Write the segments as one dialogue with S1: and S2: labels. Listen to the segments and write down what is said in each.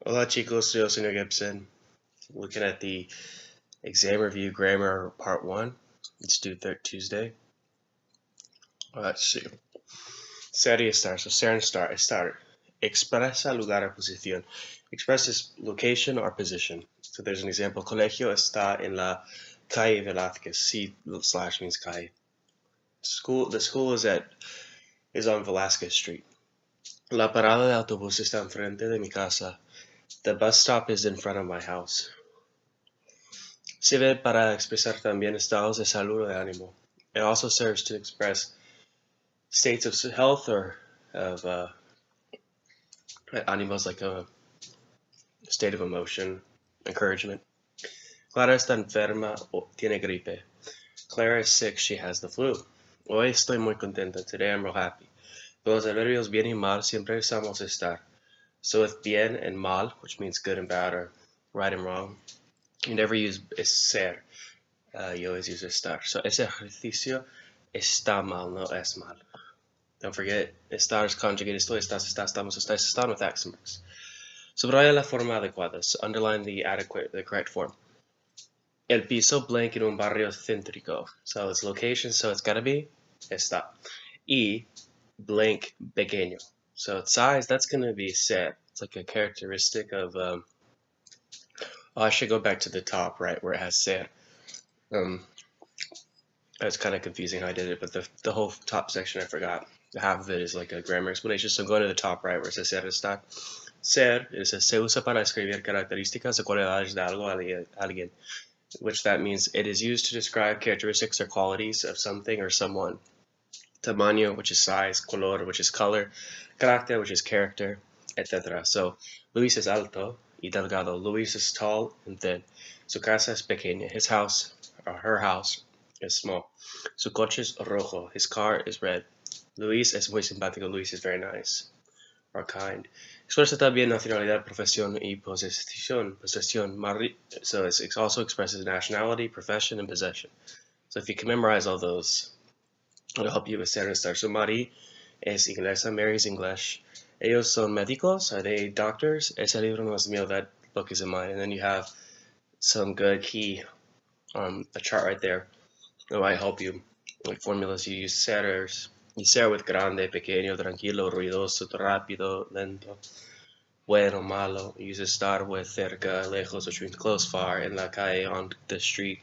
S1: Hola chicos, soy el señor Gibson. Looking at the exam review grammar part 1. It's due Tuesday. Let's see. Ser y estar. So ser and estar. Expresa lugar o posición. Expresses location or position. So there's an example. Colegio está en la calle Velázquez. C / means calle. The school is on Velázquez Street. La parada de autobús está enfrente de mi casa. The bus stop is in front of my house. Sirve para expresar también estados de salud o de ánimo. It also serves to express states of health or of animals, like a state of emotion, encouragement. Clara está enferma o tiene gripe. Clara is sick, she has the flu. Hoy estoy muy contenta. Today I'm real happy. Los adverbios bien y mal siempre usamos estar. So with bien and mal, which means good and bad or right and wrong, you never use ser. You always use estar. So ese ejercicio está mal, no es mal. Don't forget, estar is conjugated. Estoy, estás, estamos, estáis, están with accent marks. Subraya la forma adecuada. So underline the correct form. El piso blank en un barrio céntrico. So it's location, so it's gotta be está. Y blank pequeño. So its size, that's gonna be ser. It's like a characteristic of. I should go back to the top, right, where it has ser. It's kind of confusing how I did it, but the whole top section I forgot. Half of it is like a grammar explanation. So go to the top right where it says ser está. Ser, it says se usa para escribir características o cualidades de algo alguien, which that means it is used to describe characteristics or qualities of something or someone. Tamaño, which is size, color, which is color, carácter, which is character, etc. So Luis is alto y delgado. Luis is tall and thin. Su casa es pequeña. His house, or her house, is small. Su coche es rojo. His car is red. Luis es muy simpático. Luis is very nice or kind. Expresa también nacionalidad, profesión y posesión. So it also expresses nationality, profession, and possession. So if you can memorize all those, it'll help you with ser and estar. So Mari es inglesa. Mary is English. Ellos son médicos. Are they doctors? Ese libro no es mío. That book is in mine. And then you have some good key, a chart right there. It might help you. Like formulas, you use serers. You ser with grande, pequeño, tranquilo, ruidoso, rápido, lento, bueno, malo. You use estar with cerca, lejos, which means close, far, en la calle, on the street,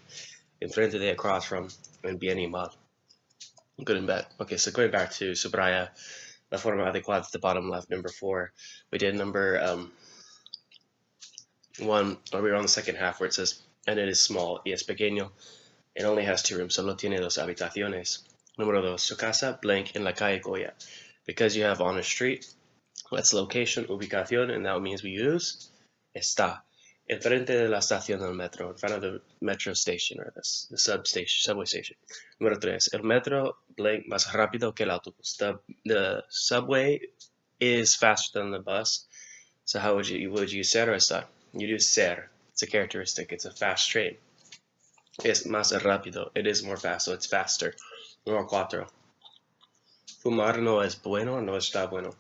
S1: enfrente de, across from, and bien y mal. Good and bad. Okay, so going back to subraya, la forma adecuada at the bottom left, number 4. We did number 1, or we were on the second half where it says, and it is small, y es pequeño. It only has 2 rooms, solo tiene 2 habitaciones. Número 2, su casa blank en la calle Goya. Because you have on a street, that's location, ubicación, and that means we use está. Enfrente de la estación del metro, in front of the metro station or the subway station. Número 3, el metro blank más rápido que el autobús. The subway is faster than the bus. So how would you use ser or estar? You do ser. It's a characteristic. It's a fast train. Es más rápido. It is more fast, so it's faster. Número 4. Fumar no es bueno, no está bueno.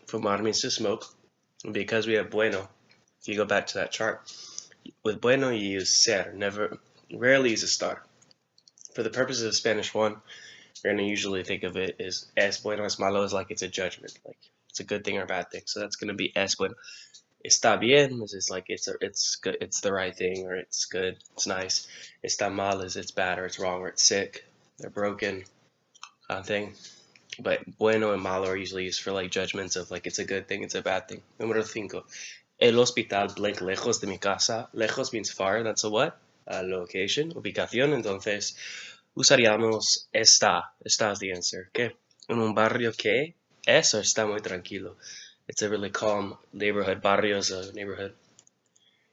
S1: Fumar means to smoke. Because we have bueno, if you go back to that chart, with bueno you use ser, rarely use estar. For the purposes of Spanish 1, you're going to usually think of it as es bueno, es malo, is like it's a judgment, like it's a good thing or a bad thing. So that's going to be es bueno. Está bien is like it's good, it's the right thing, or it's good, it's nice. Está mal is it's bad or it's wrong or it's sick, they're broken, kind of thing. But bueno and malo are usually used for like judgments of like it's a good thing, it's a bad thing. Número 5. El hospital blank lejos de mi casa. Lejos means far, that's a what? A location, ubicación. Entonces usaríamos está. Está is the answer. ¿Qué? En un barrio que es o está muy tranquilo. It's a really calm neighborhood. Barrio is a neighborhood.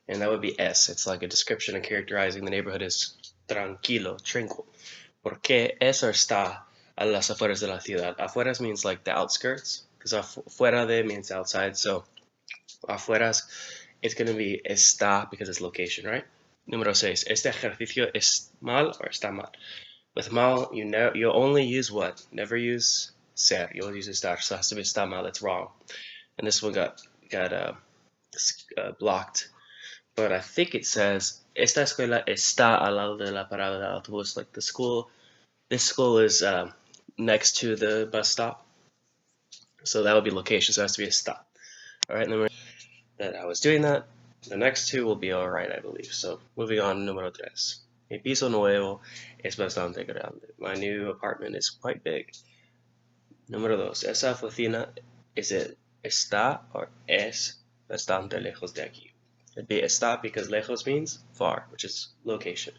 S1: And that would be es. It's like a description of characterizing the neighborhood as tranquilo, tranquil. ¿Por qué es o está a las afueras de la ciudad? Afueras means like the outskirts, because afuera de means outside. So afueras, it's going to be está because it's location, right? Número 6. Este ejercicio es mal or está mal. With mal, you only use what? Never use ser. You always use estar. So it has to be está mal. That's wrong. And this one got got blocked. But I think it says esta escuela está al lado de la parada de autobús. Like the school, this school is next to the bus stop. So that would be location. So it has to be a stop. All right, number that I was doing that. The next two will be all right, I believe. So moving on, número tres. Mi piso nuevo es bastante grande. My new apartment is quite big. Número dos. Esa oficina está or es bastante lejos de aquí. It'd be está because lejos means far, which is location.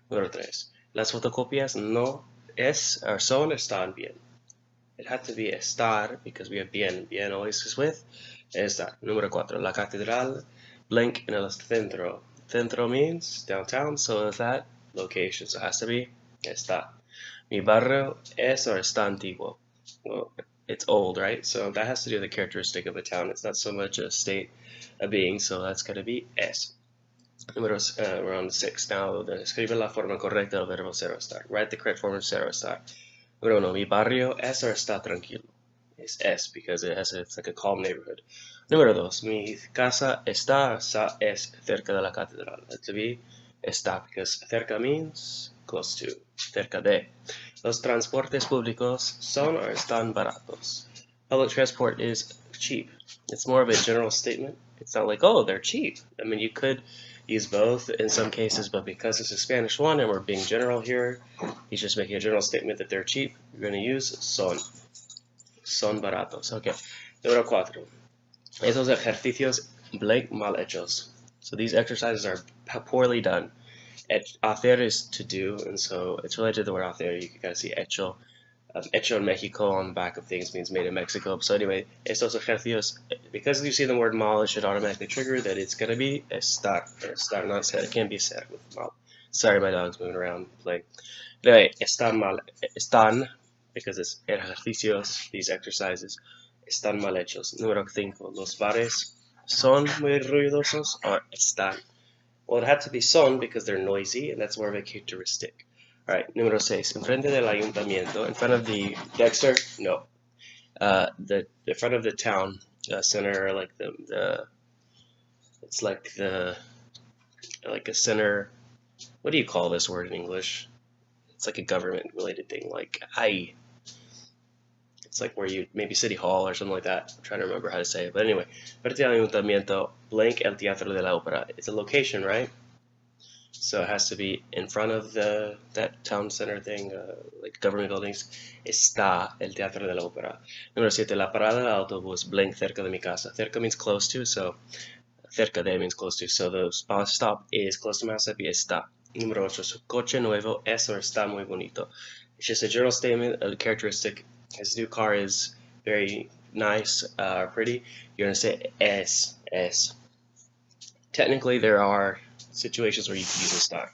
S1: Número tres. Las fotocopias no es or son están bien. It had to be estar because we have bien. Bien always is with. Estar. Número cuatro. La catedral blank en el centro. Centro means downtown, so is that location. So it has to be está. Mi barrio es or está antiguo. Well, it's old, right? So that has to do with the characteristic of a town. It's not so much a state of being, so that's going to be es. We're on 6 now. Escribe la forma correcta del verbo ser o estar. Write the correct form of ser o estar. Número 1. Mi barrio es o está tranquilo. It's es because it's like a calm neighborhood. Número 2. Mi casa está es cerca de la catedral. That to be está because cerca means close to. Cerca de. Los transportes públicos son or están baratos. Public transport is cheap. It's more of a general statement. It's not like, oh, they're cheap. I mean, you could use both in some cases, but because it's a Spanish one and we're being general here, he's just making a general statement that they're cheap. You're going to use son. Son baratos. Okay. Número 4. Esos ejercicios blank mal hechos. So these exercises are poorly done. Hacer is to do, and so it's related to the word hacer. You can kind of see hecho. Hecho in Mexico on the back of things means made in Mexico. So anyway, estos ejercicios, because you see the word mal, it should automatically trigger that it's going to be estar. Estar, not ser. It can't be ser with mal. Sorry, my dog's moving around playing. Anyway, están, because it's ejercicios, these exercises, están mal hechos. Número 5. Los bares son muy ruidosos or están. Well, it had to be son because they're noisy, and that's more of a characteristic. All right, número 6. Enfrente del ayuntamiento, in front of the Dexter, no. The front of the town center, like it's like a center. What do you call this word in English? It's like a government-related thing, like it's like where you, maybe City Hall or something like that. I'm trying to remember how to say it. But anyway, frente al ayuntamiento, blank el Teatro de la Ópera. It's a location, right? So it has to be in front of that town center thing, like government buildings. Está el Teatro de la Ópera. Número 7. La parada del autobús, blank cerca de mi casa. Cerca means close to, so cerca de means close to. So the bus stop is close to my house, that'd be está. Número 8. Su coche nuevo es o está muy bonito. It's just a general statement, a characteristic. His new car is very nice, pretty. You're going to say es. Technically, there are situations where you can use estar,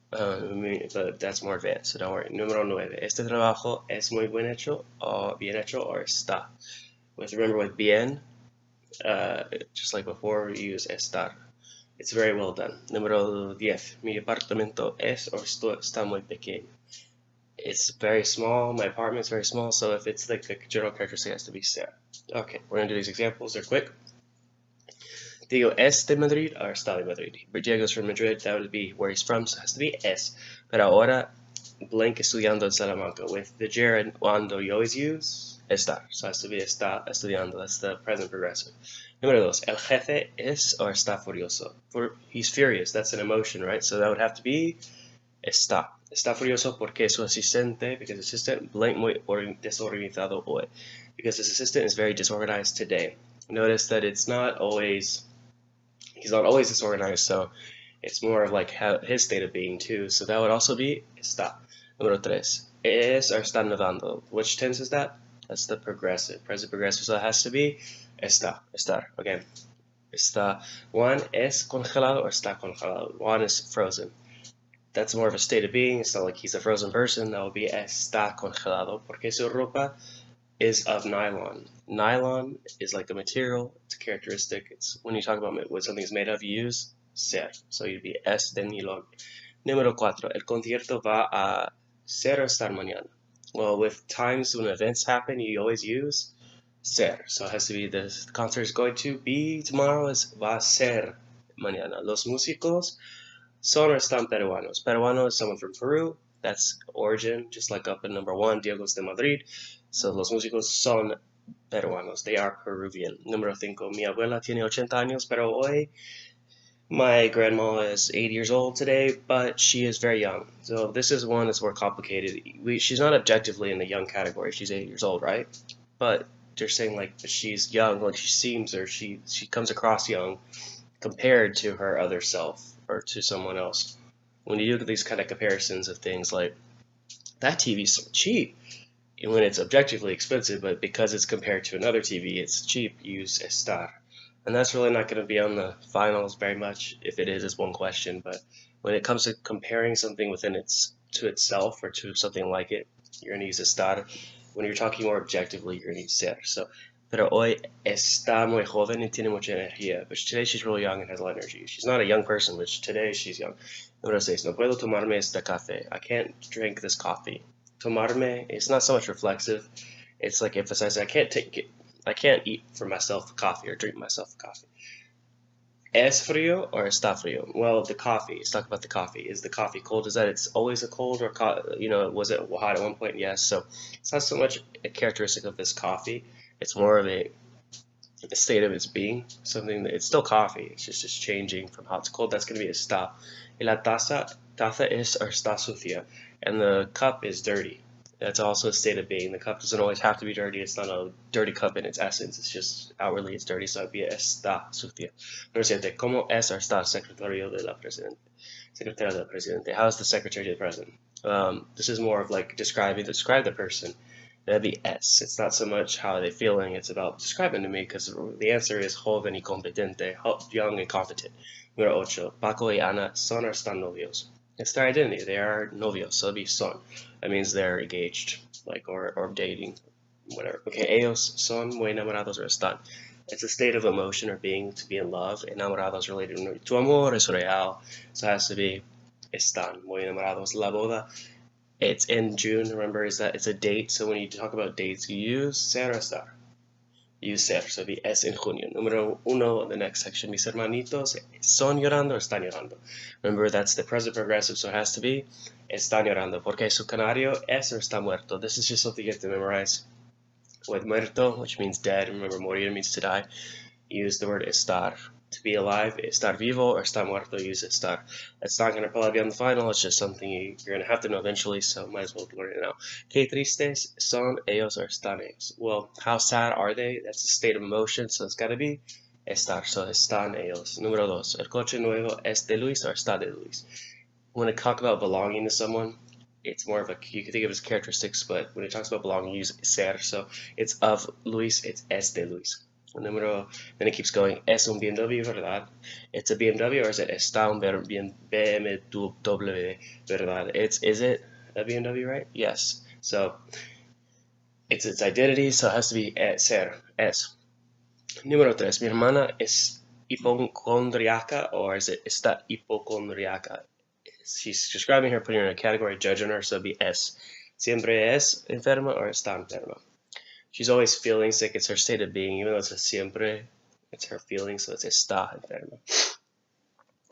S1: but that's more advanced, so don't worry. Número 9. Este trabajo es muy bien hecho or está. Remember with bien, just like before, we use estar. It's very well done. Número 10. Mi apartamento es o está muy pequeño. It's very small. My apartment's very small, so if it's like the general characteristic, it has to be ser. Okay, we're going to do these examples. They're quick. Diego es de Madrid or está de Madrid. Diego's from Madrid. That would be where he's from, so it has to be es. Pero ahora, blank estudiando en Salamanca. With the gerund cuando, you always use estar. So it has to be está estudiando. That's the present progressive. Número 2. El jefe es o está furioso. He's furious. That's an emotion, right? So that would have to be está. Está furioso porque su asistente, because his assistant, blank muy desorganizado hoy. Because his assistant is very disorganized today. Notice that he's not always disorganized, so it's more of like his state of being too. So that would also be está. Número 3. Es o está nevando. Which tense is that? That's the progressive, present progressive, so it has to be está, estar. Okay. Está. Juan es congelado or está congelado. Juan is frozen. That's more of a state of being. It's not like he's a frozen person. That would be está congelado. Porque su ropa is of nylon. Nylon is like a material. It's a characteristic. It's when you talk about what something is made of, you use ser. So you'd be es de nylon. Número 4. El concierto va a ser o estar mañana. Well, with times when events happen, you always use ser. So it has to be the concert is going to be tomorrow is va a ser mañana. Los músicos son or están peruanos. Peruano is someone from Peru. That's origin, just like up in number 1, Diego's de Madrid. So los músicos son peruanos. They are Peruvian. Número 5, mi abuela tiene 80 años, pero hoy my grandma is 80 years old today, but she is very young. So this is one that's more complicated. She's not objectively in the young category. She's 80 years old, right? But they're saying like she's young, like she seems or she comes across young compared to her other self or to someone else. When you look at these kind of comparisons of things like that TV's so cheap, when it's objectively expensive, but because it's compared to another TV, it's cheap, use estar. And that's really not going to be on the finals very much. If it is, it's one question. But when it comes to comparing something within to itself or to something like it, you're going to use estar. When you're talking more objectively, you're going to use ser. So, pero hoy está muy joven y tiene mucha energía. But today she's really young and has a lot of energy. She's not a young person, but today she's young. Número 6. No puedo tomarme este café. I can't drink this coffee. Tomarme, it's not so much reflexive. It's like emphasizing I can't eat for myself coffee or drink myself coffee. Es frío or está frío? Well, the coffee. Let's talk about the coffee. Is the coffee cold? Is that it's always a cold or was it hot at one point? Yes. So it's not so much a characteristic of this coffee. It's more of a state of its being. Something that it's still coffee. It's just changing from hot to cold. That's going to be está. Y la taza es or está sucia, and the cup is dirty. That's also a state of being. The cup doesn't always have to be dirty. It's not a dirty cup in its essence. It's just outwardly it's dirty. So it'd be está sucia. Número 7. ¿Cómo es or está secretario de la presidente? Secretario del presidente. How is the secretary to the president? This is more of like describe the person. That'd be es. It's not so much how are they feeling. It's about describing to me because the answer is joven y competente, young and competent. Número 8. Paco y Ana son or están novios. It's their identity. They are novios, so it'll be son. That means they're engaged, like or dating, whatever. Okay, ellos son muy enamorados or están. It's a state of emotion or being to be in love. Enamorados related to tu amor es real, so it has to be están muy enamorados. La boda, it's in June. Remember, is that it's a date. So when you talk about dates, you use ser or estar. Use ser, so it'll be es en junio. Número 1, the next section, mis hermanitos son llorando o están llorando. Remember, that's the present progressive, so it has to be están llorando. Porque su canario es or está muerto. This is just something you have to memorize. With muerto, which means dead, remember morir means to die, use the word estar. To be alive, estar vivo or estar muerto, use estar. It's not going to probably be on the final, it's just something you're going to have to know eventually, so might as well learn it now. Que tristes son ellos or están ellos? Well, how sad are they? That's a state of emotion, so it's got to be estar, so están ellos. Número 2. El coche nuevo es de Luis or está de Luis? When it talks about belonging to someone, it's more of a, you can think of it as characteristics, but when it talks about belonging, use ser, so it's of Luis, it's es de Luis. Número, then it keeps going, es un BMW, ¿verdad? It's a BMW or is it está un BMW, ¿verdad? Is it a BMW, right? Yes. So it's its identity, so it has to be ser, es. Número 3, mi hermana es hipocondriaca or is it está hipocondriaca? She's describing her, putting her in a category, judging her, so it'd be es. Siempre es enferma or está enferma? She's always feeling sick. It's her state of being, even though it's a siempre, it's her feeling, so it's está enferma.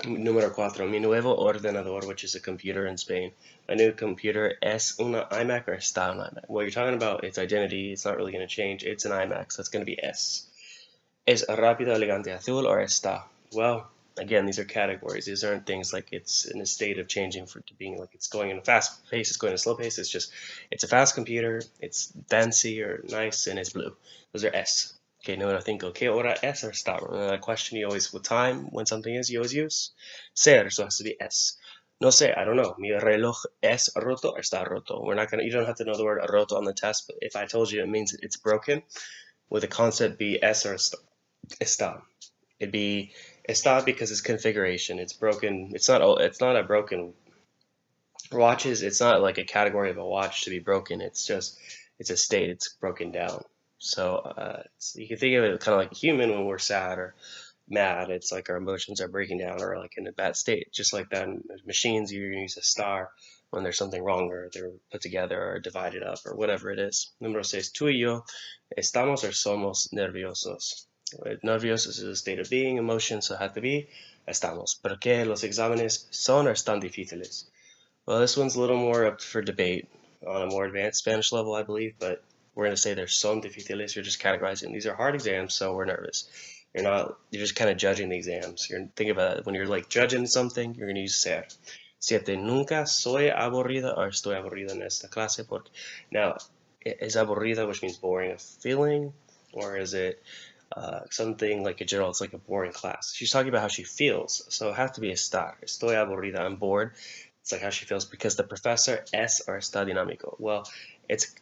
S1: Número 4. Mi nuevo ordenador, which is a computer in Spain. My new computer, es una iMac or está un iMac? Well, you're talking about its identity. It's not really going to change. It's an iMac, so it's going to be es. Es rápido, elegante, azul, or está? Well, again, these are categories. These aren't things like it's in a state of changing to being like it's going in a fast pace, it's going in a slow pace. It's just, it's a fast computer, it's fancy or nice, and it's blue. Those are es. Okay, número 5. ¿Qué hora es or está? A question you always, with time, when something is, you always use ser, so it has to be es. No sé, I don't know. Mi reloj es roto or está roto? You don't have to know the word roto on the test, but if I told you it means it's broken, would the concept be es or está? It'd be está because it's configuration. It's broken. It's not a broken watches. It's not like a category of a watch to be broken. It's just, it's a state. It's broken down. So you can think of it kind of like a human when we're sad or mad, it's like our emotions are breaking down or like in a bad state. Just like that in machines, you're gonna use a star when there's something wrong or they're put together or divided up or whatever it is. Número 6, tú y yo estamos or somos nerviosos. Nerviosos is a state of being, emotion, so it had to be estamos. ¿Por qué los exámenes son or están difíciles? Well, this one's a little more up for debate on a more advanced Spanish level, I believe, but we're going to say they're son difíciles. You're just categorizing. These are hard exams, so we're nervous. You're just kind of judging the exams. You're thinking about it. When you're like judging something, you're going to use ser. Siete, nunca soy aburrida or estoy aburrida en esta clase. Porque, now, is aburrida, which means boring, a feeling, or is it something like a general, it's like a boring class? She's talking about how she feels, so it has to be estar. Estoy aburrida, I'm bored. It's like how she feels because the professor es or está dinámico. Well,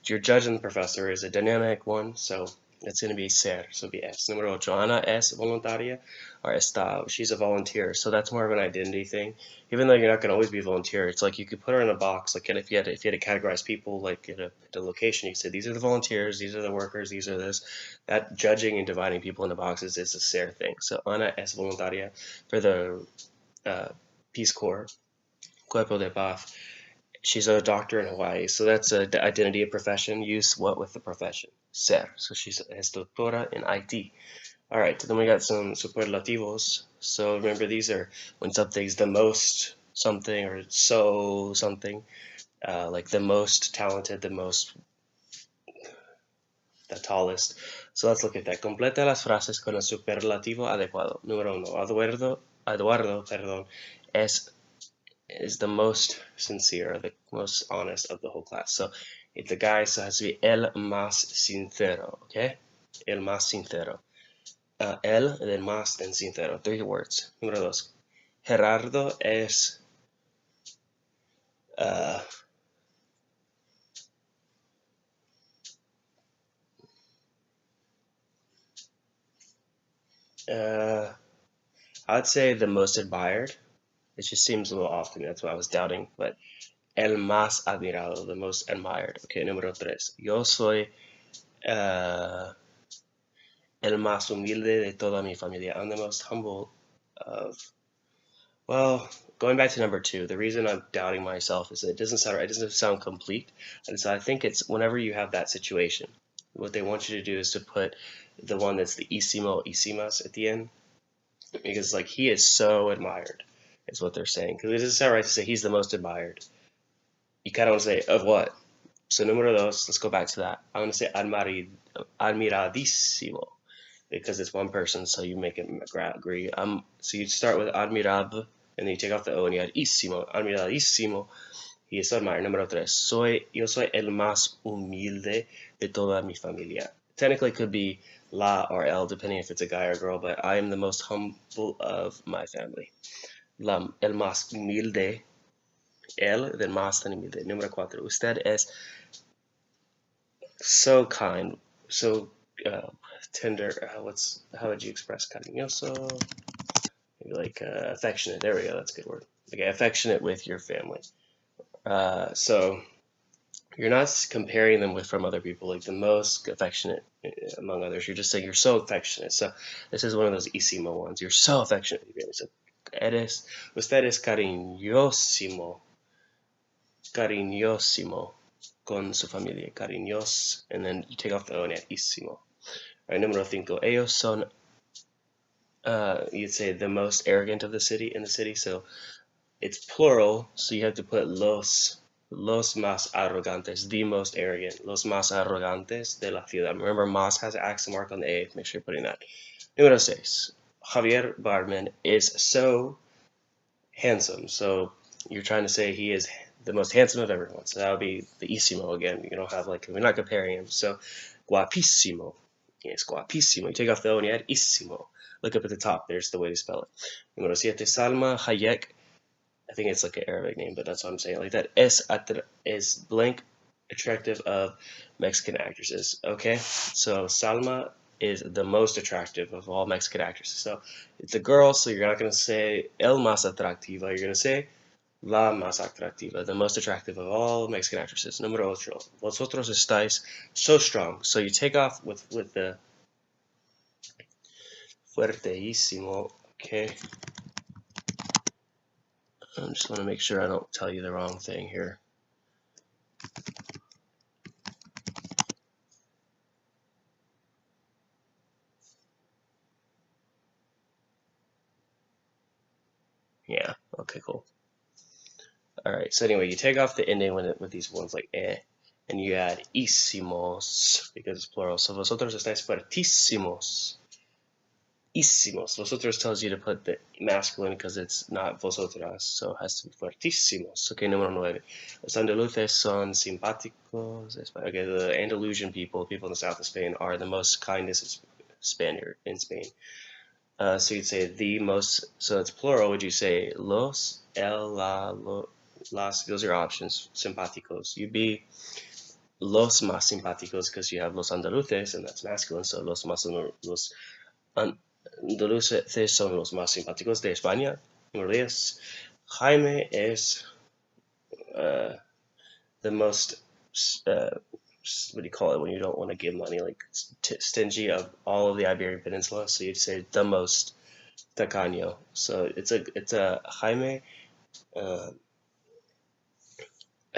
S1: you're judging the professor is a dynamic one, so it's going to be ser, so be es. Número 8, Ana es voluntaria or está. She's a volunteer, so that's more of an identity thing. Even though you're not going to always be a volunteer, it's like you could put her in a box. Like if you had to categorize people like at a location, you said these are the volunteers, these are the workers, these are this. That judging and dividing people into boxes is a ser thing. So Ana es voluntaria for the Peace Corps. Cuerpo de Paz. She's a doctor in Hawaii, so that's an identity of profession. Use what with the profession? Ser. So she's doctora in IT. All right, then we got some superlativos. So remember, these are when something's the most something or so something, like the most talented, the tallest. So let's look at that. Completa las frases con el superlativo adecuado. Número 1. Eduardo, perdón, is the most sincere, the most honest of the whole class. So it's the guy, so it has to be el más sincero, okay? El más sincero. El, then más, then sincero. 3 words. Número 2. Gerardo es I'd say the most admired. It just seems a little off to me, that's why I was doubting, but el más admirado, the most admired. Okay, número 3. Yo soy el más humilde de toda mi familia. I'm the most humble of, well, going back to number 2, the reason I'm doubting myself is that it doesn't sound right, it doesn't sound complete, and so I think it's whenever you have that situation, what they want you to do is to put the one that's the isimo, isimas at the end, because like he is so admired, is what they're saying, because it doesn't sound right to say he's the most admired. You kind of want to say, of what? So número 2, let's go back to that. I want to say admiradísimo, because it's one person, so you make it agree. So you start with admirable, and then you take off the O and you add isimo, admiradísimo. Y es admired. Número 3, yo soy el más humilde de toda mi familia. Technically it could be la or el, depending if it's a guy or a girl, but I am the most humble of my family. El más humilde, el, then más tan humilde. Número 4, usted es so kind, so tender. How would you express cariñoso? Maybe like affectionate. There we go. That's a good word. Okay, affectionate with your family. So you're not comparing them from other people, like the most affectionate among others. You're just saying you're so affectionate. So this is one of those isimo ones. You're so affectionate with your family. So usted es cariñosísimo con su familia. Cariños, and then you take off the O and add isimo. All right, número 5. Ellos son, you'd say the most arrogant of the city, so it's plural, so you have to put los más arrogantes, the most arrogant, los más arrogantes de la ciudad. Remember, más has an accent mark on the A, make sure you're putting that. Número 6, Javier Bardem is so handsome, so you're trying to say he is the most handsome of everyone, so that would be the isimo again. You don't have like, we're not comparing him, so guapísimo, yes, guapísimo. You take off the O and you add isimo. Look up at the top, there's the way to spell it. Número 7, Salma Hayek, I think it's like an Arabic name, but that's what I'm saying. Like that is blank attractive of Mexican actresses. Okay, so Salma is the most attractive of all Mexican actresses. So it's a girl, so you're not going to say el más atractiva. You're going to say la más atractiva, the most attractive of all Mexican actresses. Número 8. Vosotros estáis so strong. So you take off with the fuerteísimo. Okay. I just want to make sure I don't tell you the wrong thing here. Yeah, okay, cool. Alright, so anyway, you take off the ending with these ones like and you add ísimos, because it's plural. So vosotros estáis fuertísimos. Ísimos. Vosotros tells you to put the masculine because it's not vosotras, so it has to be fuertísimos. Okay, número 9. Los andaluces son simpáticos. Okay, the Andalusian people in the south of Spain, are the most kindest Spaniard in Spain. So you'd say the most, so it's plural, would you say los, el, la, las, those are options, simpáticos. You'd be los más simpáticos because you have los andaluces, and that's masculine, so los andaluces son los más simpáticos de España. Número 10, Jaime es the most, what do you call it when you don't want to give money, like stingy of all of the Iberian Peninsula, so you'd say the most tacaño. So it's a Jaime, I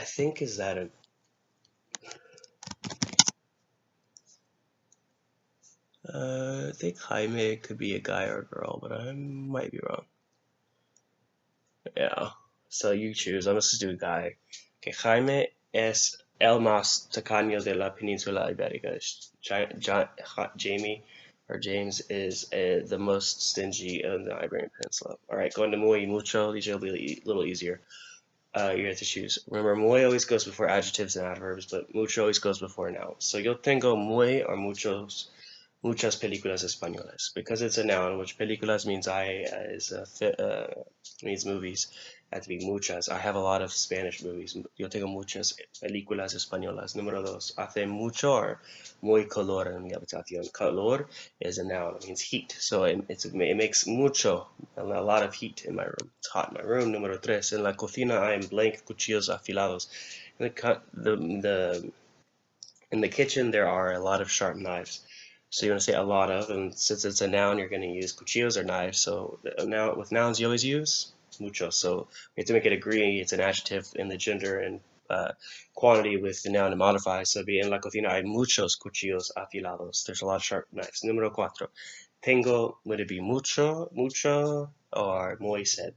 S1: think, is that I think Jaime could be a guy or a girl, but I might be wrong. Yeah, so you choose. I'm just do a guy. Okay, Jaime es el más tacaño de la península ibérica. Jamie or James is the most stingy in the Iberian Peninsula. All right, going to muy, mucho. These will be a little easier. You have to choose. Remember, muy always goes before adjectives and adverbs, but mucho always goes before nouns. So yo tengo muy or muchas películas españolas, because it's a noun, which películas means means movies. Have to be muchas. I have a lot of Spanish movies. Yo tengo muchas películas españolas. Número 2. Hace mucho or muy calor en mi habitación. Calor is a noun. It means heat. So it makes mucho, a lot of heat in my room. It's hot in my room. Número 3. En la cocina I am blank cuchillos afilados. In the kitchen there are a lot of sharp knives. So you want to say a lot of, and since it's a noun, you're going to use cuchillos or knives. So now with nouns, you always use mucho. So we have to make it agree. It's an adjective in the gender and quantity with the noun to modify. So be en la cocina hay muchos cuchillos afilados. There's a lot of sharp knives. Número 4. Tengo, would it be mucho, or muy sed?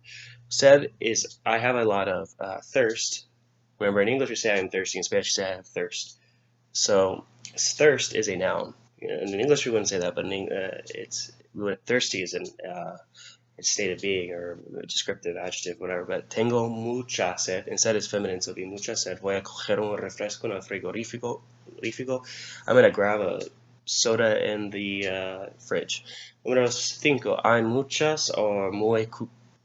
S1: Sed is I have a lot of thirst. Remember, in English we say I'm thirsty. In Spanish we say I have thirst. So thirst is a noun. In English we wouldn't say that, but thirsty is its state of being or a descriptive adjective, whatever. But tengo mucha sed, instead it's feminine, so it'll be mucha sed. Voy a coger un refresco en el frigorífico. I'm gonna grab a soda in the fridge. Número 5. Hay muchas or muy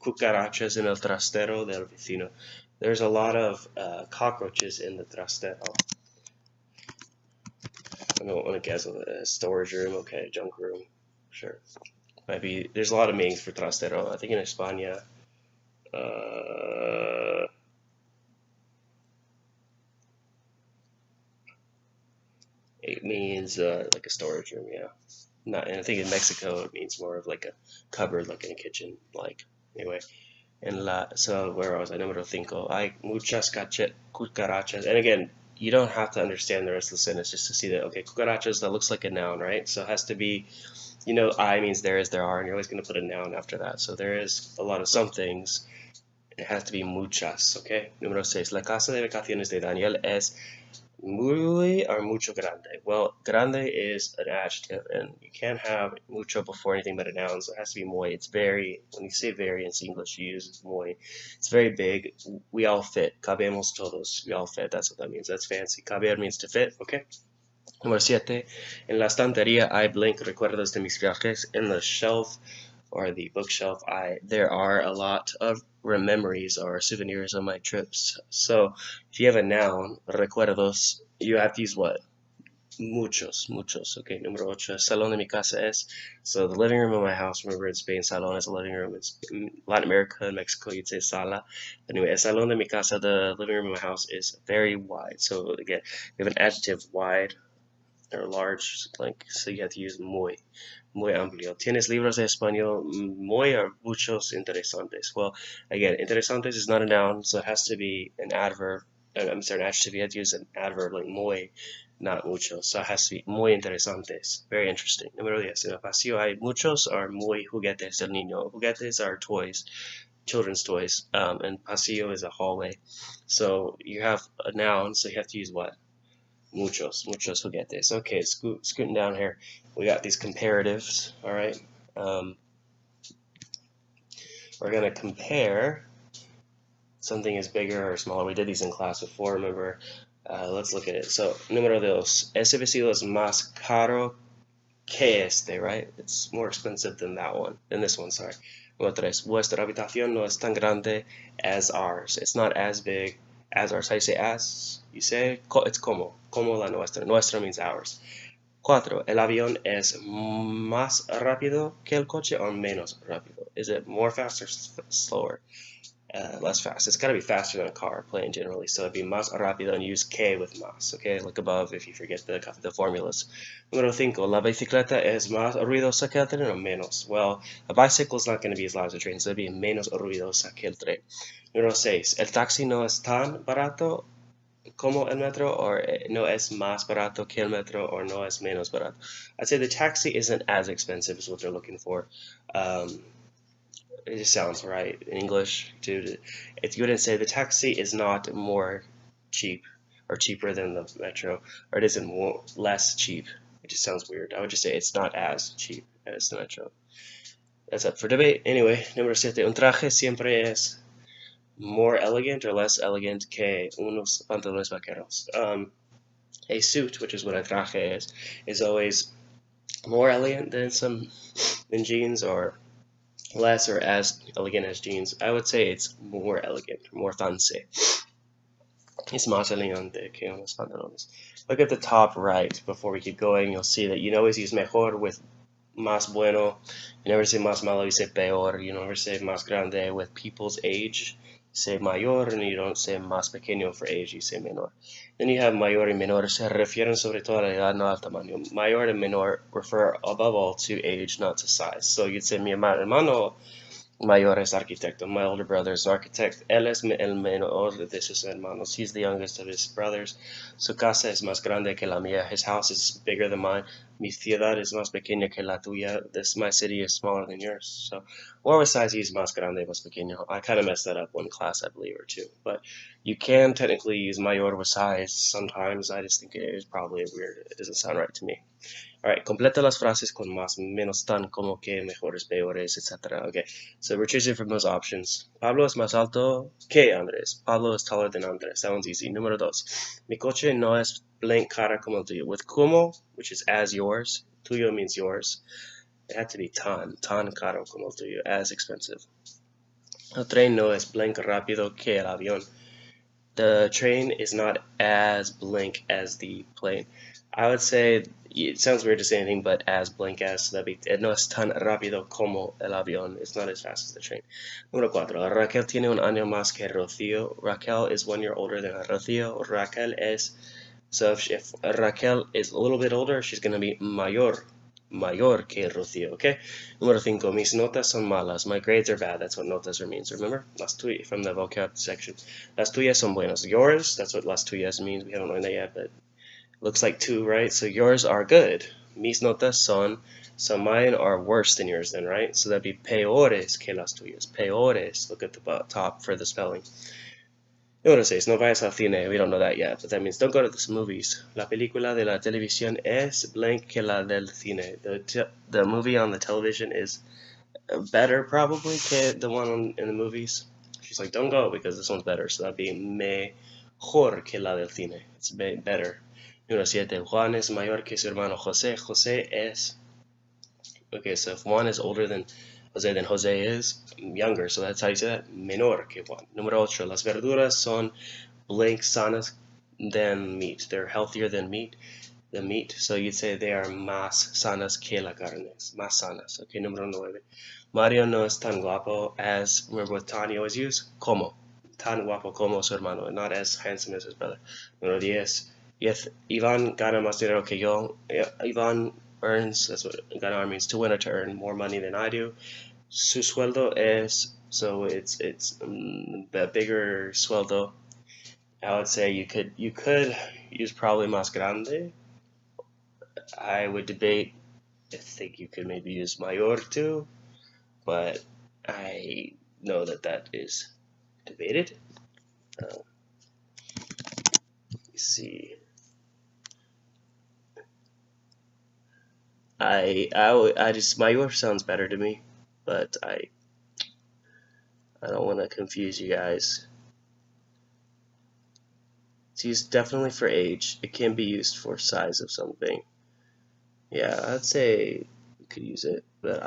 S1: cucarachas en el trastero del vecino. There's a lot of cockroaches in the trastero. I don't want to guess a storage room. Okay, junk room. Sure. Maybe there's a lot of meanings for trastero. I think in España, it means like a storage room. Yeah. And I think in Mexico it means more of like a cupboard, like in a kitchen. Like anyway. So where was I? Número 5. Hay muchas cucarachas. And again, you don't have to understand the rest of the sentence just to see that, okay, cucarachas, that looks like a noun, right? So it has to be, I means there is, there are, and you're always going to put a noun after that. So there is a lot of some things. It has to be muchas, okay? Número 6. La casa de vacaciones de Daniel es muy or mucho grande. Well, grande is an adjective, and you can't have mucho before anything but a noun, so it has to be muy. It's very, when you say very in English, you use muy. It's very big. We all fit. Cabemos todos. We all fit. That's what that means. That's fancy. Caber means to fit, okay? Número 7. En la estantería hay blank recuerdos de mis viajes. In the shelf or the bookshelf, there are a lot of memories or souvenirs of my trips. So if you have a noun, recuerdos, you have to use what? Muchos. Okay, número 8. Salón de mi casa es. So the living room of my house, remember in Spain, salón is a living room. In Latin America and Mexico, you'd say sala. Anyway, salón de mi casa, the living room of my house, is very wide. So again, we have an adjective, wide. or large, like, so you have to use muy. Muy amplio. ¿Tienes libros de español muy or muchos interesantes? Well, again, interesantes is not a noun, so it has to be an adverb. I'm sorry, an adjective. You have to use an adverb like muy, not muchos. So it has to be muy interesantes. Very interesting. Número 10. En el pasillo hay muchos or muy juguetes del niño. Juguetes are toys, children's toys, and pasillo is a hallway. So you have a noun, so you have to use what? Muchos juguetes. Okay, scooting down here. We got these comparatives, all right? We're going to compare something is bigger or smaller. We did these in class before, remember? Let's look at it. So, número dos. Ese vestido es más caro que este, right? It's more expensive than that one, than this one, sorry. Número tres. Vuestra habitación no es tan grande as ours. It's not as big as ours. How do you say as? You say it's como la nuestra. Nuestra means ours. 4. El avión es más rápido que el coche or menos rápido? Is it more fast or slower? Less fast. It's got to be faster than a car, plane generally. So it'd be más rápido and use que with más. Okay, look above if you forget the formulas. Número 5. La bicicleta es más ruidosa que el tren o menos? Well, a bicycle is not going to be as loud as a train, so it'd be menos ruidosa que el tren. Número 6. El taxi no es tan barato como el metro, or no es más barato que el metro, or no es menos barato. I'd say the taxi isn't as expensive as what they're looking for. It just sounds right in English, dude. If you wouldn't say the taxi is not more cheap or cheaper than the metro, or it isn't more, less cheap. It just sounds weird. I would just say it's not as cheap as the metro. That's up for debate. Anyway, número 7. Un traje siempre es more elegant or less elegant que unos pantalones vaqueros. A suit, which is what a traje is always more elegant than jeans, or less or as elegant as jeans. I would say it's more elegant, more fancy. Es más elegante que unos pantalones. Look at the top right before we keep going. You'll see that you always use mejor with más bueno. You never say más malo, you say peor. You never say más grande with people's age. You say mayor, and you don't say más pequeño for age, you say menor. Then you have mayor y menor. Se refieren sobre todo a la edad, no al tamaño. Mayor and menor refer above all to age, not to size. So you'd say mi hermano mayor es arquitecto. My older brother is an architect. Él es el menor de sus hermanos. He's the youngest of his brothers. Su casa es más grande que la mía. His house is bigger than mine. Mi ciudad es más pequeña que la tuya. My city is smaller than yours. So, or with size, he's más grande, más pequeño. I kind of messed that up one class, I believe, or two. But you can technically use mayor with size sometimes. I just think it is probably weird. It doesn't sound right to me. Alright, completa las frases con más, menos, tan, como que, mejores, peores, etc. Okay, so we're choosing from those options. Pablo es más alto que Andrés. Pablo is taller than Andrés. That one's easy. Número 2. Mi coche no es blank cara como el tuyo. With como, which is as yours, tuyo means yours. It had to be tan caro como el tuyo, as expensive. El tren no es blank rápido que el avión. The train is not as blank as the plane. I would say, it sounds weird to say anything but as blank as, so that'd be, no es tan rápido como el avión. It's not as fast as the train. Número 4. Raquel tiene un año más que Rocío. Raquel is 1 year older than Rocío. Raquel es, so if Raquel is a little bit older, she's going to be mayor que Rocío, okay? Número 5. Mis notas son malas. My grades are bad. That's what notas means, remember? Las tuyas, from the vocab section. Las tuyas son buenas. Yours, that's what las tuyas means. We haven't learned that yet, but looks like 2, right? So yours are good. Mis notas son, so mine are worse than yours then, right? So that'd be peores que las tuyas. Peores. Look at the top for the spelling. Número 6. No vayas al cine. We don't know that yet, but that means don't go to the movies. La película de la televisión es blank que la del cine. The movie on the television is better probably que the one in the movies. She's like, don't go because this one's better. So that'd be mejor que la del cine. It's better. Número 7. Juan es mayor que su hermano José. José es... Okay, so if Juan is older than Jose, then Jose is younger. So that's how you say that. Menor que Juan. Número 8. Las verduras son blank sanas than meat. They're healthier than meat. The meat. So you'd say they are más sanas que la carne. Más sanas. Okay, número 9. Mario no es tan guapo as... Remember what Tanya always use? Como. Tan guapo como su hermano. Not as handsome as his brother. Número 10. Yes, Ivan gana más dinero que yo. Ivan earns, that's what ganar means, to win or to earn more money than I do. Su sueldo es, so it's a bigger sueldo. I would say you could use probably más grande. I would debate. I think you could maybe use mayor too, but I know that is debated. You see, I just mayor sounds better to me, but I don't want to confuse you guys. It's used definitely for age. It can be used for size of something. Yeah, I'd say you could use it, but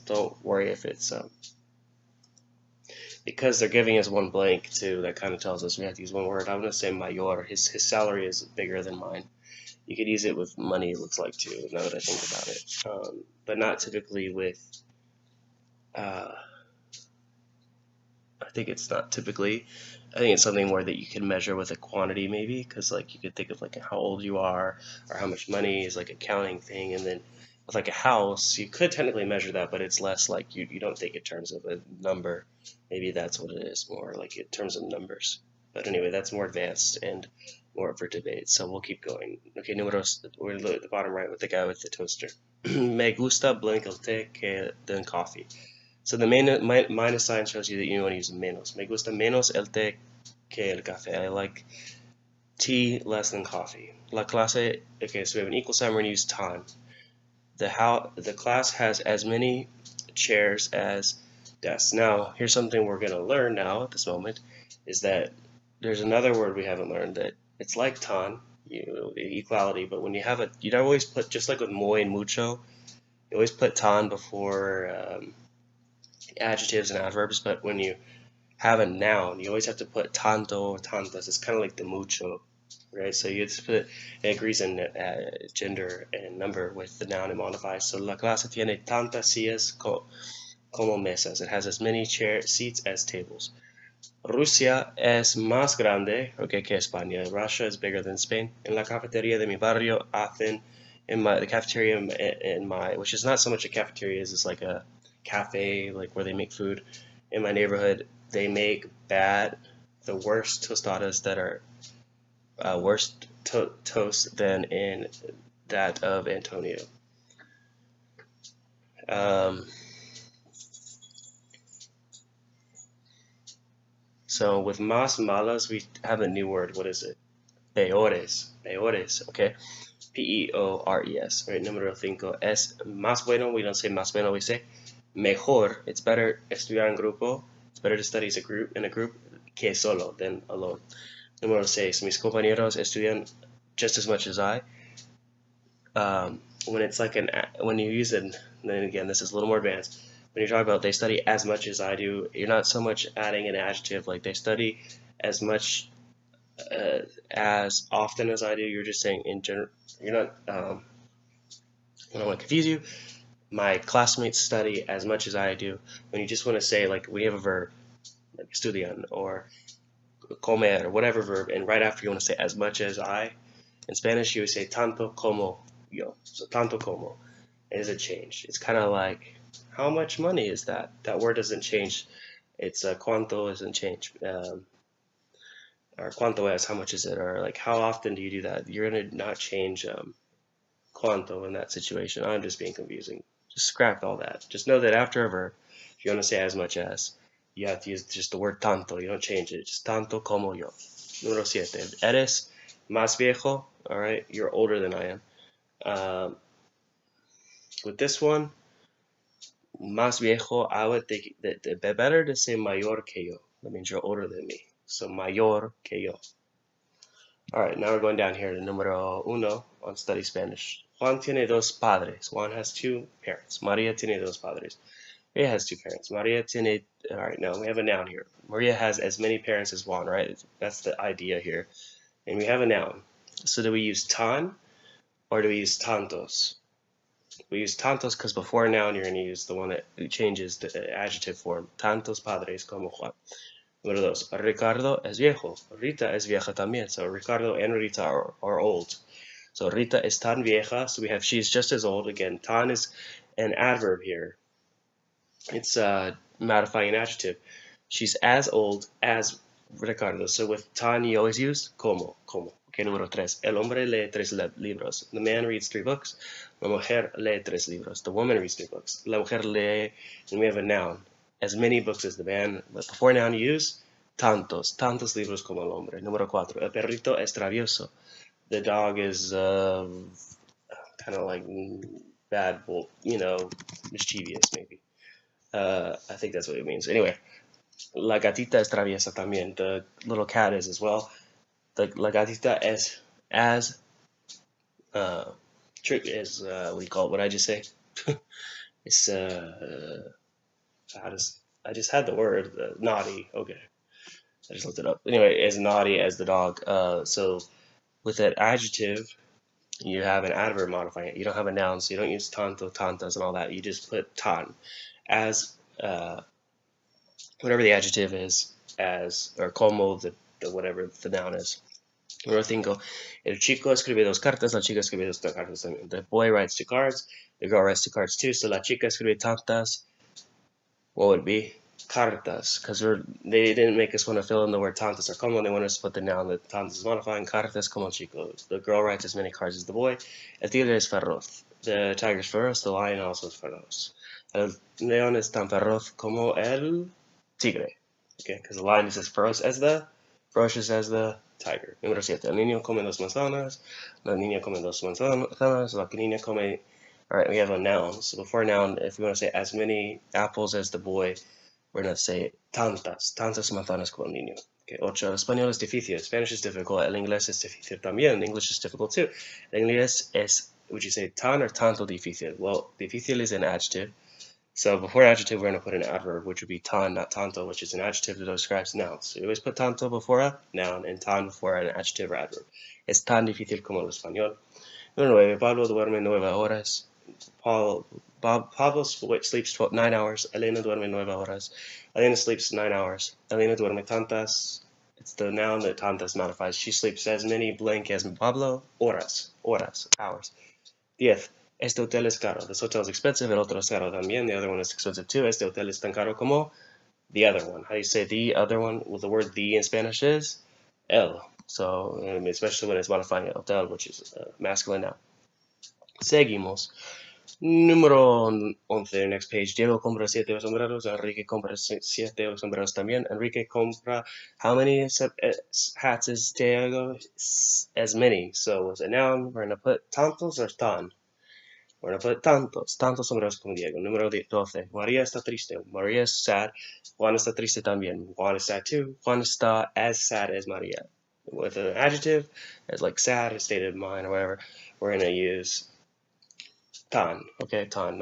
S1: don't worry if it's because they're giving us one blank too. That kind of tells us we have to use one word. I'm gonna say mayor. His salary is bigger than mine. You could use it with money. It looks like too. Now that I think about it, but not typically with. I think it's not typically. I think it's something more that you can measure with a quantity maybe, because like you could think of like how old you are or how much money is like a counting thing, and then with like a house you could technically measure that, but it's less like you don't think in terms of a number. Maybe that's what it is, more like in terms of numbers. But anyway, that's more advanced and more for debate. So we'll keep going. Okay, números. We're at the bottom right with the guy with the toaster. Me gusta blank el té que than coffee. So the minus sign shows you that you want to use menos. Me gusta menos el té que el café. I like tea less than coffee. La clase, okay, so we have an equal sign, we're going to use time. The class has as many chairs as desks. Now, here's something we're going to learn now at this moment, is that there's another word we haven't learned that it's like tan, equality, but when you have it, you don't always put, just like with muy and mucho, you always put tan before adjectives and adverbs, but when you have a noun, you always have to put tanto or tantas. It's kind of like the mucho, right? So you just put, it agrees in gender and number with the noun it modifies. So la clase tiene tantas sillas como mesas. It has as many seats as tables. Rusia es más grande, okay, que España. Russia is bigger than Spain. En la cafetería de mi barrio hacen, the cafeteria in my, which is not so much a cafeteria as it's like a cafe, like where they make food. In my neighborhood, they make the worst tostadas that are worse toast than in that of Antonio. So with más malas, we have a new word. What is it? Peores. Peores, okay? Peores, right? Número 5 es más bueno. We don't say más bueno, we say mejor. It's better estudiar en grupo. It's better to study as in a group que solo, than alone. Número 6, mis compañeros estudian just as much as I. When it's like when you use it, then again, this is a little more advanced. When you're talking about they study as much as I do, you're not so much adding an adjective like they study as much as often as I do. You're just saying in general. You're not. I don't want to confuse you. My classmates study as much as I do. When you just want to say, like, we have a verb, like estudian or comer or whatever verb, and right after you want to say as much as I. In Spanish, you would say tanto como yo. So tanto como is a change. It's kind of like, how much money is that? That word doesn't change. It's cuánto doesn't change. Or cuánto es, how much is it? Or like, how often do you do that? You're going to not change cuánto in that situation. I'm just being confusing. Just scrap all that. Just know that after a verb, if you want to say as much as, you have to use just the word tanto. You don't change it. Just tanto como yo. Número 7. Eres más viejo. All right, you're older than I am. With this one, más viejo, I would think that it'd be better to say mayor que yo. That means you're older than me. So mayor que yo. All right, now we're going down here to número 1 on Study Spanish. Juan tiene dos padres. Juan has 2 parents. Maria tiene dos padres. Maria has 2 parents. Maria tiene, all right, now we have a noun here. Maria has as many parents as Juan, right? That's the idea here. And we have a noun. So do we use tan or do we use tantos? We use tantos because before a noun you're going to use the one that changes the adjective form. Tantos padres como Juan. Número 2. Ricardo es viejo. Rita es vieja también. So Ricardo and Rita are old. So Rita is tan vieja. So we have she's just as old. Again, tan is an adverb here. It's modifying an adjective. She's as old as Ricardo. So with tan, you always use como. Okay, número 3. El hombre lee 3 libros. The man reads 3 books. La mujer lee 3 libros. The woman reads 3 books. La mujer lee, and we have a noun. As many books as the man. But before noun, you use tantos libros como el hombre. Número 4. El perrito es travieso. The dog is kind of like bad, mischievous maybe. I think that's what it means. Anyway, la gatita es traviesa también. The little cat is as well. La gatita es as trick is what do you call it? What I just say? It's I just had the word naughty. Okay, I just looked it up. Anyway, as naughty as the dog. So with that adjective, you have an adverb modifying it. You don't have a noun, so you don't use tanto, tantas, and all that. You just put tan as whatever the adjective is, as or como the whatever the noun is. Número 5. El chico escribe 2 cartas, la chica escribe 2 cartas también. The boy writes 2 cards, the girl writes 2 cards too. So la chica escribe tantas. What would it be? Cartas, because they didn't make us want to fill in the word tantas or como. They want us to put the noun that tantas is modifying. Cartas como chico. The girl writes as many cards as the boy. El tigre es feroz. The tiger is feroz. The lion also is feroz. El león es tan feroz como el tigre. Okay, because the lion is as ferocious as the tiger. Número 7. El niño come 2 manzanas. La niña come 2 manzanas. La niña come. Alright, we have a noun. So before noun, if we want to say as many apples as the boy, we're going to say tantas manzanas como el niño. Okay, 8. El español es difícil. Spanish is difficult. El inglés es difícil también. English is difficult too. El inglés es, would you say tan or tanto difícil? Well, difícil is an adjective. So before adjective, we're going to put an adverb, which would be tan, not tanto, which is an adjective that describes nouns. So you always put tanto before a noun and tan before an adjective or adverb. Es tan difícil como el español. Número 9. Pablo duerme 9 horas. Pablo sleeps 9 hours. Elena duerme 9 horas. Elena sleeps 9 hours. Elena duerme tantas. It's the noun that tantas modifies. She sleeps as many blank as Pablo. Horas, hours. 10. Este hotel es caro. This hotel is expensive. El otro es caro también. The other one is expensive too. Este hotel es tan caro como the other one. How do you say the other one? Well, the word the in Spanish is el. So, especially when it's modifying el hotel, which is masculine noun. Seguimos. Número 11, next page. Diego compra 7 sombreros. Enrique compra 7 sombreros también. Enrique compra how many hats is Diego? As many. So as a noun, we're going to put tantos or tan. We're going to put tantos sombreros como Diego. Número 12. María está triste. María is sad. Juan está triste también. Juan is sad too. Juan está as sad as María. With an adjective, as like sad, a state of mind, or whatever, we're going to use tan. Okay, tan.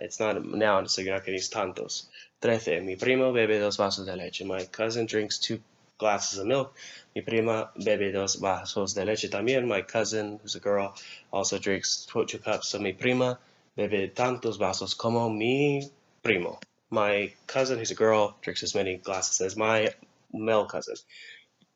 S1: It's not a noun, so you're not going to use tantos. 13. Mi primo bebe 2 vasos de leche. My cousin drinks 2 glasses of milk. Mi prima bebe 2 vasos de leche también. My cousin, who's a girl, also drinks 2 cups. So mi prima bebe tantos vasos como mi primo. My cousin, who's a girl, drinks as many glasses as my male cousin.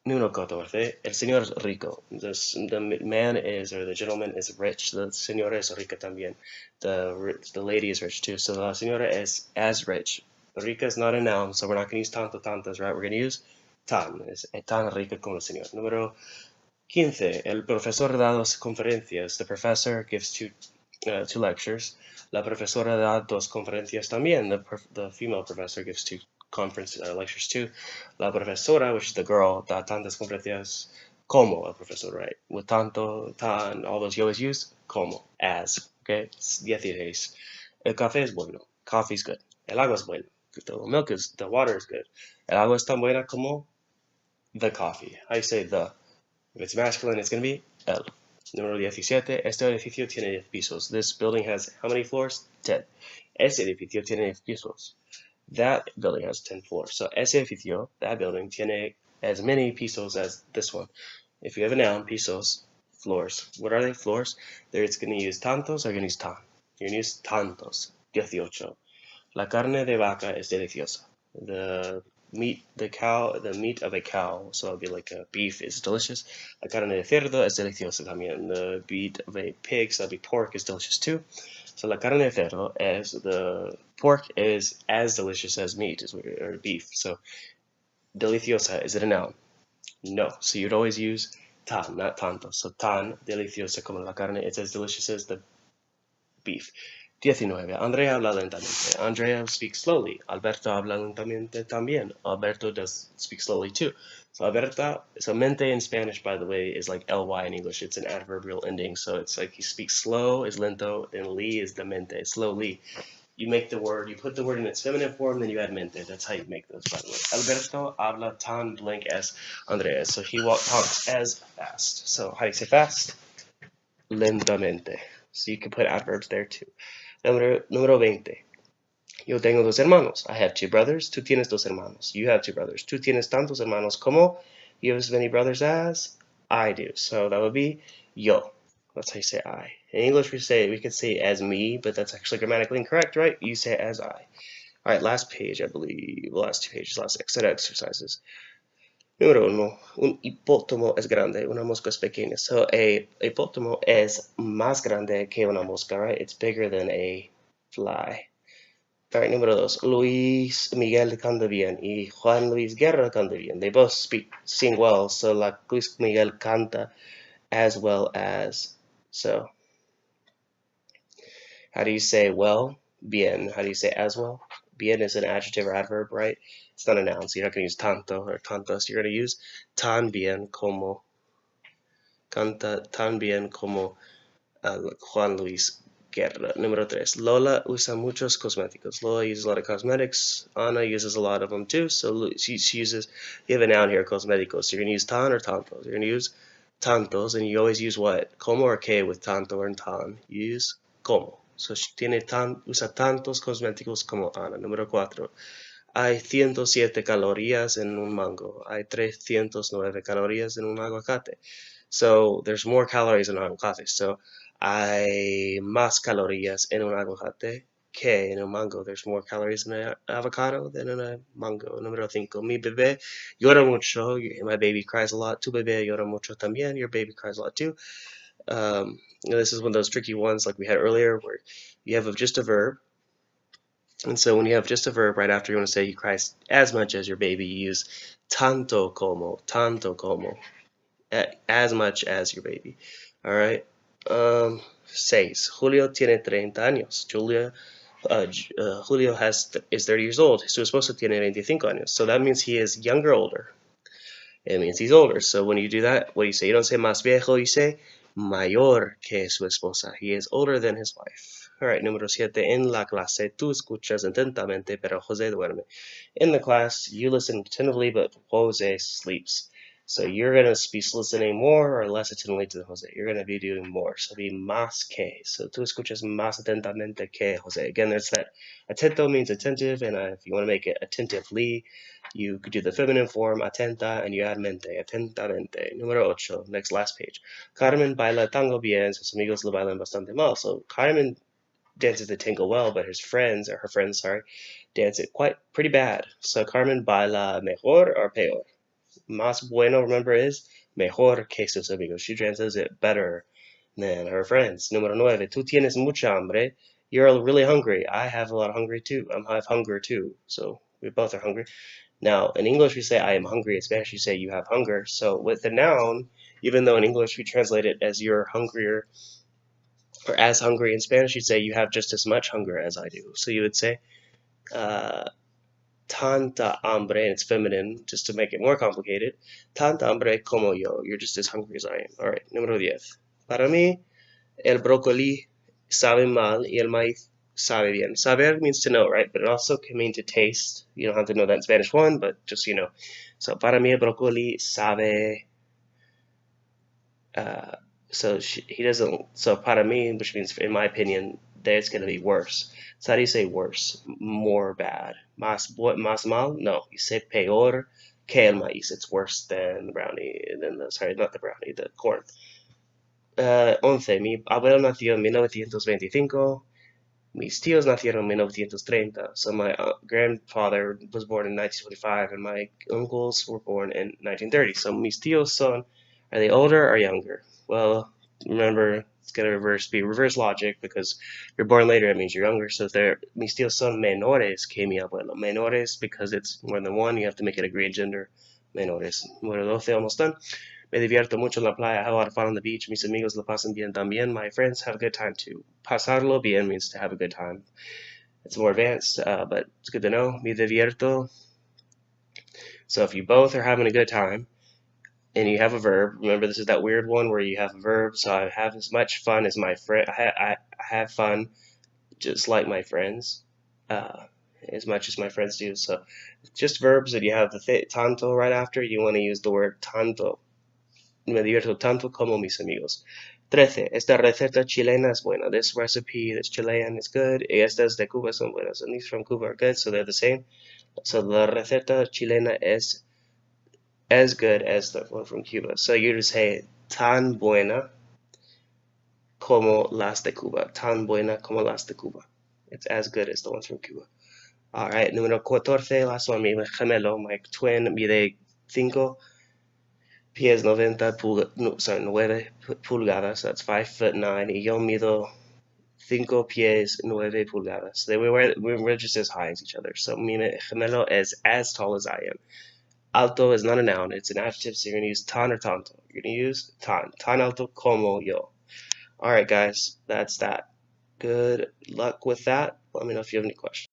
S1: Número 14. El señor es rico. The man is, or the gentleman is rich. The señora es rica también. The lady is rich too. So la señora is as rich. Rica is not a noun, so we're not going to use tantas, right? We're going to use tan. Es tan rica como el señor. Número 15. El profesor da 2 conferencias. The professor gives 2 lectures. La profesora da 2 conferencias también. The female professor gives 2 lectures too. La profesora, which is the girl, da tantas conferencias como el profesor, right? With tanto, tan, all those you always use como, as, okay? 16. El café es bueno. Coffee is good. El agua es bueno. The water is good. El agua es tan buena como the coffee. How do you say the? If it's masculine, it's going to be el. Número 17. Este edificio tiene 10 pisos. This building has how many floors? 10. Ese edificio tiene 10 pisos. That building has 10 floors. So ese edificio, that building, tiene as many pisos as this one. If you have a noun, pisos, floors. What are they? Floors. There it's going to use tantos or going to use tan. You're going to use tantos. 18. La carne de vaca es deliciosa. The meat, the meat of a cow, so it'll be like a beef is delicious. La carne de cerdo es deliciosa también. The meat of a pig, so that'll be pork, is delicious too. So la carne de cerdo as the pork is as delicious as meat or beef. So deliciosa, is it a noun? No. So you'd always use tan, not tanto. So tan deliciosa como la carne, it's as delicious as the beef. 19. Andrea habla lentamente. Andrea speaks slowly. Alberto habla lentamente también. Alberto does speak slowly too. So so mente in Spanish, by the way, is like ly in English. It's an adverbial ending. So it's like he speaks slow is lento, then li is the mente, slowly. You put the word in its feminine form, then you add mente. That's how you make those, by the way. Alberto habla tan blank as Andrea. So he talks as fast. So how do you say fast? Lentamente. So you can put adverbs there too. Número 20. Yo tengo dos hermanos. I have two brothers. Tú tienes dos hermanos. You have two brothers. Tú tienes tantos hermanos como. You have as many brothers as I do. So that would be yo. That's how you say I. In English, we could say as me, but that's actually grammatically incorrect, right? You say as I. All right, last page, I believe. Last 2 pages, last set of exercises. Número 1. Un hipópotamus es grande, una mosca es pequeña. So a hipópotamus es más grande que una mosca, right? It's bigger than a fly. All right, número 2. Luis Miguel canta bien y Juan Luis Guerra canta bien. They both sing well, so like Luis Miguel canta as well as. So how do you say well? Bien. How do you say as well? Bien is an adjective or adverb, right? It's not a noun, so you're not going to use tanto or tantos. You're going to use tan bien como, canta tan bien como Juan Luis Guerra. Número 3. Lola usa muchos cosméticos. Lola uses a lot of cosmetics. Ana uses a lot of them too. So she uses, you have a noun here, cosméticos. So you're going to use tan or tantos. You're going to use tantos, and you always use what? Como or que with tanto or tan. You use como. So usa tantos cosméticos como Ana. Número 4. Hay 107 calorías en un mango. Hay 309 calorías en un aguacate. So there's more calories in an aguacate. So hay más calorías en un aguacate que en un mango. There's more calories in an avocado than in a mango. Número 5. Mi bebé llora mucho. My baby cries a lot. Tu bebé llora mucho también. Your baby cries a lot too. This is one of those tricky ones like we had earlier where you have just a verb. And so when you have just a verb right after you want to say he cries as much as your baby, you use tanto como, as much as your baby. All right. 6. Julio tiene 30 años. Julio is 30 years old. Su esposo tiene 25 años. So that means he is younger or older. It means he's older. So when you do that, what do you say? You don't say más viejo, you say mayor que su esposa. He is older than his wife. All right, número 7. En la clase, tú escuchas atentamente, pero José duerme. In the class, you listen attentively, but Jose sleeps. So you're going to be listening more or less attentively to Jose. You're going to be doing more. So be más que. So tú escuchas más atentamente que Jose. Again, there's that atento means attentive, and if you want to make it attentively, you could do the feminine form, atenta, and you add mente, atentamente. Número 8, last page. Carmen baila tango bien, sus amigos lo bailan bastante mal. So Carmen dances the tango well, but her friends, dance it pretty bad. So Carmen baila mejor or peor? Más bueno, remember, is mejor que sus amigos. She dances it better than her friends. Número 9. Tú tienes mucha hambre. You're really hungry. I have a lot of hungry too. I have hunger too. So we both are hungry. Now, in English, we say I am hungry. In Spanish, you say you have hunger. So with the noun, even though in English we translate it as you're hungrier or as hungry, in Spanish you'd say you have just as much hunger as I do. So you would say tanta hambre, and it's feminine, just to make it more complicated. Tanta hambre como yo. You're just as hungry as I am. All right, número 10. Para mí, el brócoli sabe mal y el maíz sabe bien. Saber means to know, right? But it also can mean to taste. You don't have to know that in Spanish one, but just so you know. So, para mí el brócoli sabe. He doesn't. So, para mí, which means, in my opinion, that it's going to be worse. So, how do you say worse? More bad. Más mal? No, you say peor que el maíz. It's worse than the brownie. Not the brownie, the corn. 11. Mi abuelo nació en 1925. Mis tíos nacieron en 1930, so my grandfather was born in 1925, and my uncles were born in 1930. So mis tíos son, are they older or younger? Well, remember, it's gonna be reverse logic, because if you're born later, it means you're younger. So if they're mis tíos son menores que mi abuelo. Menores, because it's more than one, you have to make it a Greek gender. Menores. Bueno, 12, almost done. Me divierto mucho en la playa. I have a lot of fun on the beach. Mis amigos lo pasan bien también. My friends have a good time too. Pasarlo bien means to have a good time. It's more advanced, but it's good to know. Me divierto. So if you both are having a good time and you have a verb, remember this is that weird one where you have a verb. So I have as much fun as my friend. I have fun just like my friends, as much as my friends do. So just verbs that you have the tanto right after. You want to use the word tanto. Me divierto tanto como mis amigos. 13. Esta receta chilena es buena. This recipe that's Chilean is good. Y estas de Cuba son buenas. And these from Cuba are good, so they're the same. So la receta chilena es as good as the one from Cuba. So you just say tan buena como las de Cuba. Tan buena como las de Cuba. It's as good as the ones from Cuba. Alright, número 14, last one, mi gemelo, my twin, mide 5 pies 90 9 pulgadas, that's 5'9", y yo mido 5 pies 9 pulgadas. We're just as high as each other. So mi gemelo is as tall as I am. Alto is not a noun, it's an adjective, so you're going to use tan or tanto. You're going to use tan. Tan alto como yo. Alright guys, that's that. Good luck with that. Let me know if you have any questions.